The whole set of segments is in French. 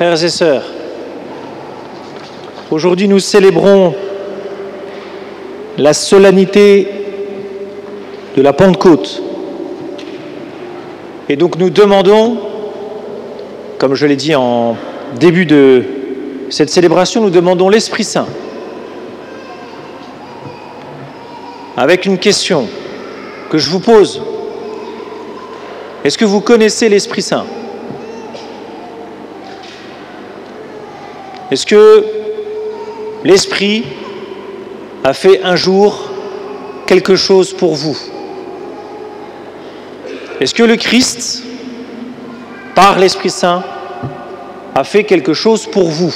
frères et sœurs, aujourd'hui nous célébrons la solennité de la Pentecôte. Et donc nous demandons, comme je l'ai dit en début de cette célébration, nous demandons l'Esprit Saint. Avec une question que je vous pose. Est-ce que vous connaissez l'Esprit Saint? Est-ce que l'Esprit a fait un jour quelque chose pour vous? Est-ce que le Christ, par l'Esprit Saint, a fait quelque chose pour vous?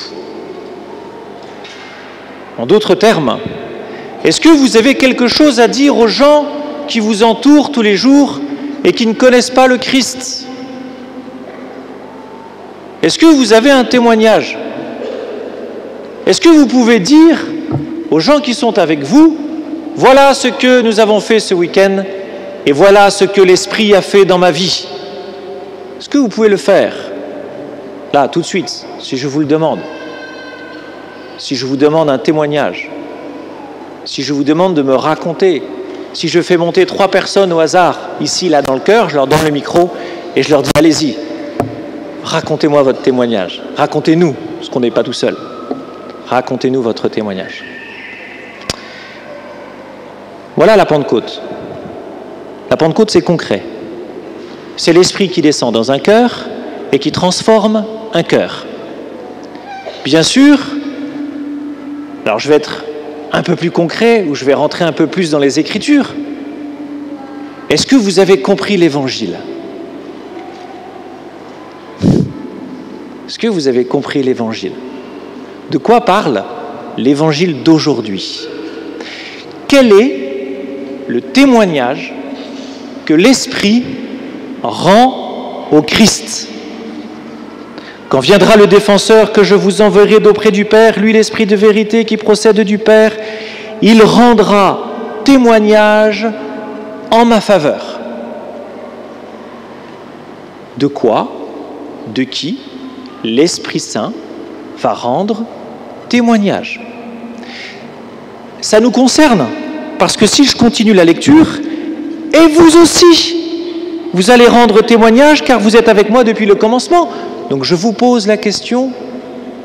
En d'autres termes, est-ce que vous avez quelque chose à dire aux gens qui vous entourent tous les jours et qui ne connaissent pas le Christ? Est-ce que vous avez un témoignage? Est-ce que vous pouvez dire aux gens qui sont avec vous, voilà ce que nous avons fait ce week-end et voilà ce que l'Esprit a fait dans ma vie? Est-ce que vous pouvez le faire? Là, tout de suite, si je vous le demande. Si je vous demande un témoignage. Si je vous demande de me raconter. Si je fais monter 3 personnes au hasard, ici, là, dans le cœur, je leur donne le micro et je leur dis, allez-y, racontez-moi votre témoignage. Racontez-nous, parce qu'on n'est pas tout seul. Racontez-nous votre témoignage. Voilà la Pentecôte. La Pentecôte, c'est concret. C'est l'Esprit qui descend dans un cœur et qui transforme un cœur. Bien sûr, alors je vais être un peu plus concret, ou je vais rentrer un peu plus dans les Écritures. Est-ce que vous avez compris l'Évangile? Est-ce que vous avez compris l'Évangile? De quoi parle l'Évangile d'aujourd'hui? Quel est le témoignage que l'Esprit rend au Christ? Quand viendra le défenseur que je vous enverrai d'auprès du Père, lui l'Esprit de vérité qui procède du Père, il rendra témoignage en ma faveur. De quoi? De qui l'Esprit Saint va rendre témoignage. Ça nous concerne, parce que si je continue la lecture, et vous aussi, vous allez rendre témoignage car vous êtes avec moi depuis le commencement. Donc je vous pose la question,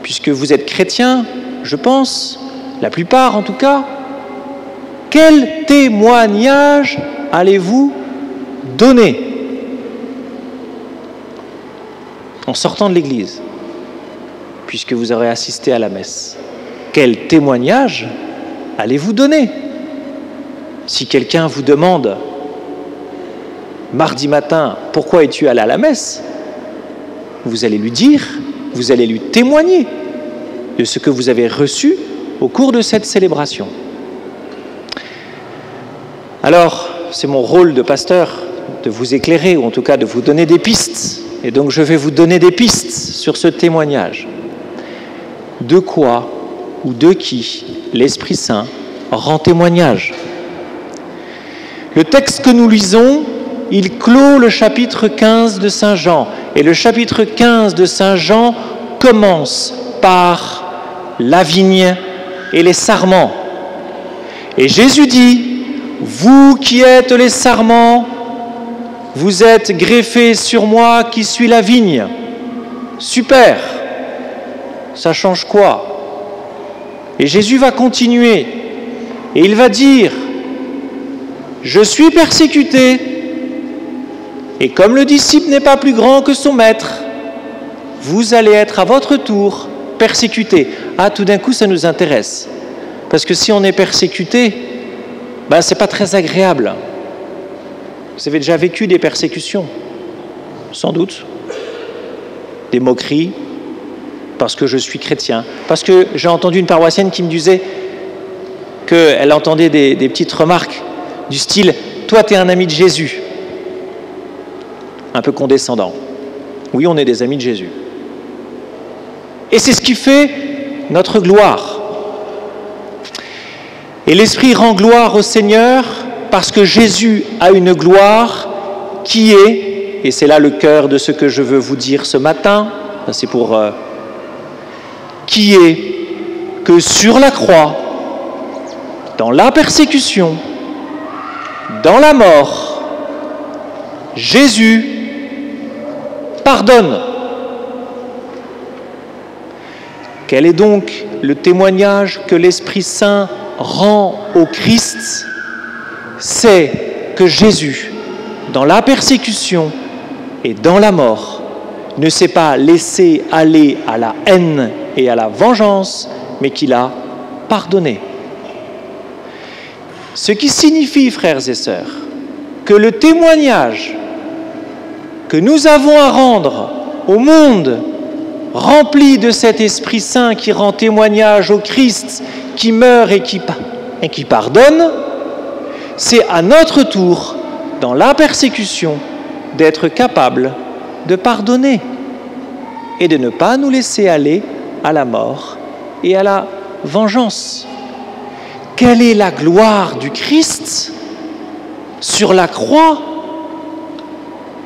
puisque vous êtes chrétiens, je pense, la plupart en tout cas, quel témoignage allez-vous donner en sortant de l'église, puisque vous aurez assisté à la messe? Quel témoignage allez-vous donner? Si quelqu'un vous demande mardi matin, pourquoi es-tu allé à la messe? Vous allez lui dire, vous allez lui témoigner de ce que vous avez reçu au cours de cette célébration. Alors, c'est mon rôle de pasteur de vous éclairer, ou en tout cas de vous donner des pistes. Et donc je vais vous donner des pistes sur ce témoignage. De quoi ou de qui l'Esprit Saint rend témoignage? Le texte que nous lisons, il clôt le chapitre 15 de Saint Jean. Et le chapitre 15 de Saint Jean commence par la vigne et les sarments. Et Jésus dit, « Vous qui êtes les sarments, vous êtes greffés sur moi qui suis la vigne. » Super! Ça change quoi? Et Jésus va continuer. Et il va dire, « Je suis persécuté. » Et comme le disciple n'est pas plus grand que son maître, vous allez être à votre tour persécuté. Ah, tout d'un coup, ça nous intéresse. Parce que si on est persécuté, c'est pas très agréable. Vous avez déjà vécu des persécutions? Sans doute. Des moqueries, parce que je suis chrétien. Parce que j'ai entendu une paroissienne qui me disait qu'elle entendait des petites remarques du style « Toi, tu es un ami de Jésus ». Un peu condescendant. Oui, on est des amis de Jésus. Et c'est ce qui fait notre gloire. Et l'Esprit rend gloire au Seigneur parce que Jésus a une gloire qui est, et c'est là le cœur de ce que je veux vous dire ce matin, c'est pour qui est que sur la croix, dans la persécution, dans la mort, Jésus pardonne. Quel est donc le témoignage que l'Esprit Saint rend au Christ? C'est que Jésus, dans la persécution et dans la mort, ne s'est pas laissé aller à la haine et à la vengeance, mais qu'il a pardonné. Ce qui signifie, frères et sœurs, que le témoignage que nous avons à rendre au monde rempli de cet Esprit Saint qui rend témoignage au Christ, qui meurt et qui pardonne, c'est à notre tour, dans la persécution, d'être capable de pardonner et de ne pas nous laisser aller à la mort et à la vengeance. Quelle est la gloire du Christ sur la croix?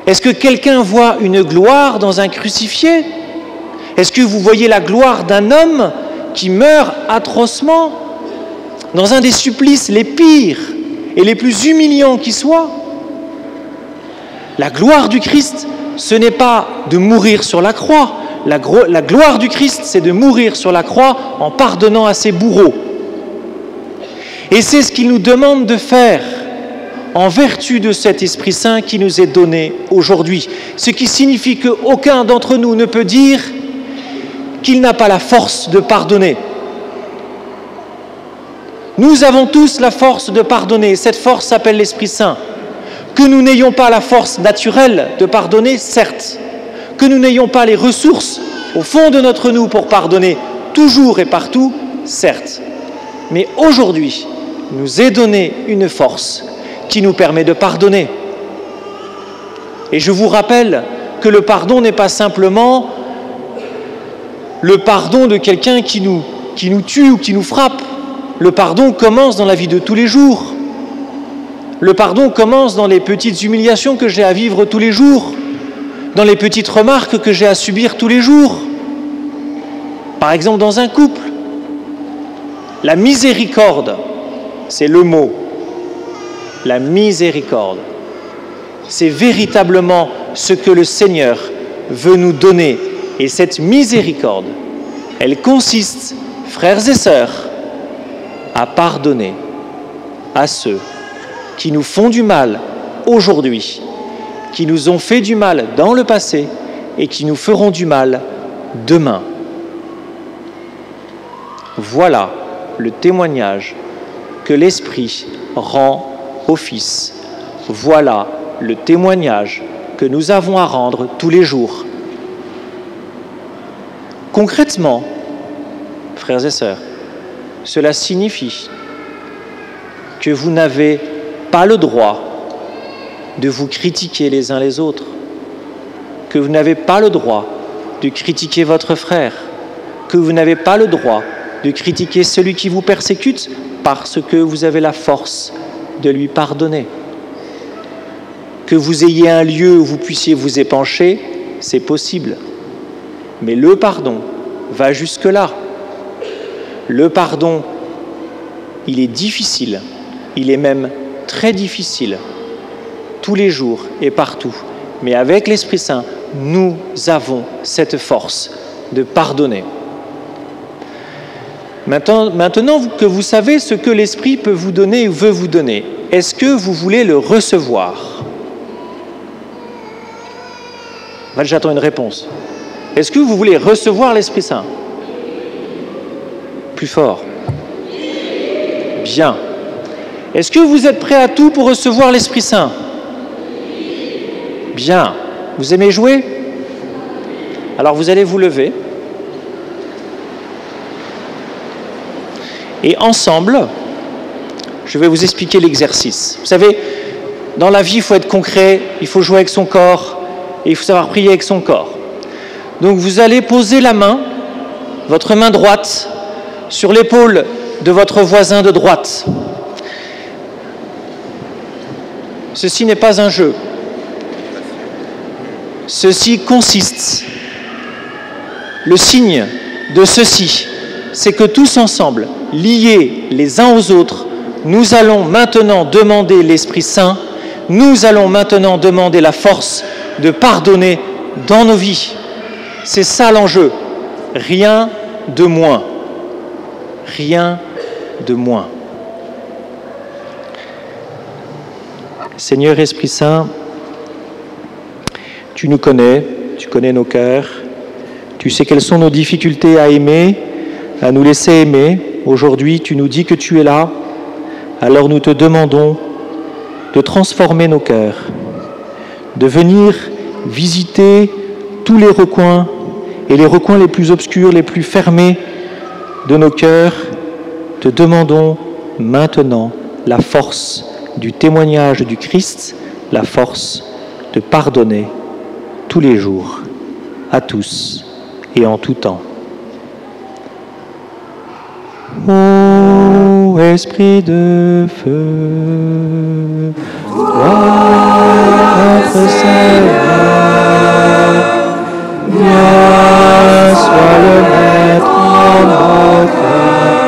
Est-ce que quelqu'un voit une gloire dans un crucifié? Est-ce que vous voyez la gloire d'un homme qui meurt atrocement dans un des supplices les pires et les plus humiliants qui soient? La gloire du Christ, ce n'est pas de mourir sur la croix. La gloire du Christ, c'est de mourir sur la croix en pardonnant à ses bourreaux. Et c'est ce qu'il nous demande de faire en vertu de cet Esprit Saint qui nous est donné aujourd'hui. Ce qui signifie qu'aucun d'entre nous ne peut dire qu'il n'a pas la force de pardonner. Nous avons tous la force de pardonner. Cette force s'appelle l'Esprit Saint. Que nous n'ayons pas la force naturelle de pardonner, certes. Que nous n'ayons pas les ressources au fond de notre nous pour pardonner toujours et partout, certes. Mais aujourd'hui, nous est donnée une force qui nous permet de pardonner. Et je vous rappelle que le pardon n'est pas simplement le pardon de quelqu'un qui nous tue ou qui nous frappe. Le pardon commence dans la vie de tous les jours. Le pardon commence dans les petites humiliations que j'ai à vivre tous les jours, dans les petites remarques que j'ai à subir tous les jours. Par exemple, dans un couple, la miséricorde, c'est le mot. La miséricorde, c'est véritablement ce que le Seigneur veut nous donner. Et cette miséricorde, elle consiste, frères et sœurs, à pardonner à ceux qui nous font du mal aujourd'hui, qui nous ont fait du mal dans le passé et qui nous feront du mal demain. Voilà le témoignage que l'Esprit rend au Fils. Voilà le témoignage que nous avons à rendre tous les jours. Concrètement, frères et sœurs, cela signifie que vous n'avez pas le droit de vous critiquer les uns les autres, que vous n'avez pas le droit de critiquer votre frère, que vous n'avez pas le droit de critiquer celui qui vous persécute parce que vous avez la force de lui pardonner. Que vous ayez un lieu où vous puissiez vous épancher, c'est possible. Mais le pardon va jusque-là. Le pardon, il est difficile, il est même très difficile, tous les jours et partout. Mais avec l'Esprit Saint, nous avons cette force de pardonner. Maintenant que vous savez ce que l'Esprit peut vous donner ou veut vous donner, est-ce que vous voulez le recevoir? J'attends une réponse. Est-ce que vous voulez recevoir l'Esprit Saint? Plus fort. Bien. Est-ce que vous êtes prêts à tout pour recevoir l'Esprit Saint? Bien. Vous aimez jouer? Alors vous allez vous lever. Et ensemble, je vais vous expliquer l'exercice. Vous savez, dans la vie, il faut être concret, il faut jouer avec son corps, et il faut savoir prier avec son corps. Donc vous allez poser la main, votre main droite, sur l'épaule de votre voisin de droite. Ceci n'est pas un jeu. Ceci consiste. Le signe de ceci, c'est que tous ensemble, liés les uns aux autres, nous allons maintenant demander l'Esprit Saint, nous allons maintenant demander la force de pardonner dans nos vies. C'est ça l'enjeu, rien de moins. Rien de moins. Seigneur Esprit Saint, tu nous connais, tu connais nos cœurs, tu sais quelles sont nos difficultés à aimer, à nous laisser aimer. Aujourd'hui, tu nous dis que tu es là, alors nous te demandons de transformer nos cœurs, de venir visiter tous les recoins et les recoins les plus obscurs, les plus fermés de nos cœurs. Te demandons maintenant la force du témoignage du Christ, la force de pardonner tous les jours, à tous et en tout temps. Ô Esprit de feu, toi notre Seigneur, viens, sois le maître en nos cœurs,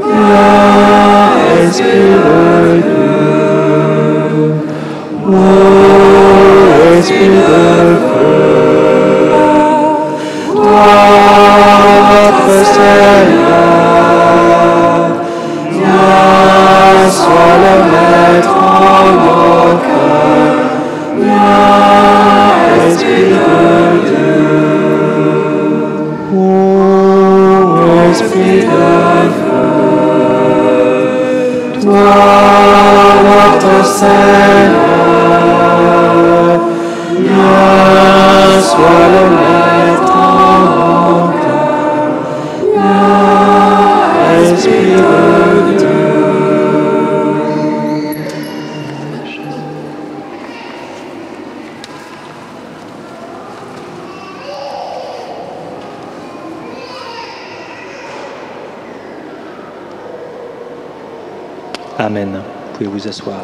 viens, Esprit de Dieu, ô Esprit de feu, toi notre Seigneur, viens, sois le maître en nos cœurs, viens, Esprit de Dieu, ô Esprit de feu, toi notre Seigneur, viens, sois le maître en nos cœurs, viens, Esprit de Dieu. Amen. Vous pouvez vous asseoir.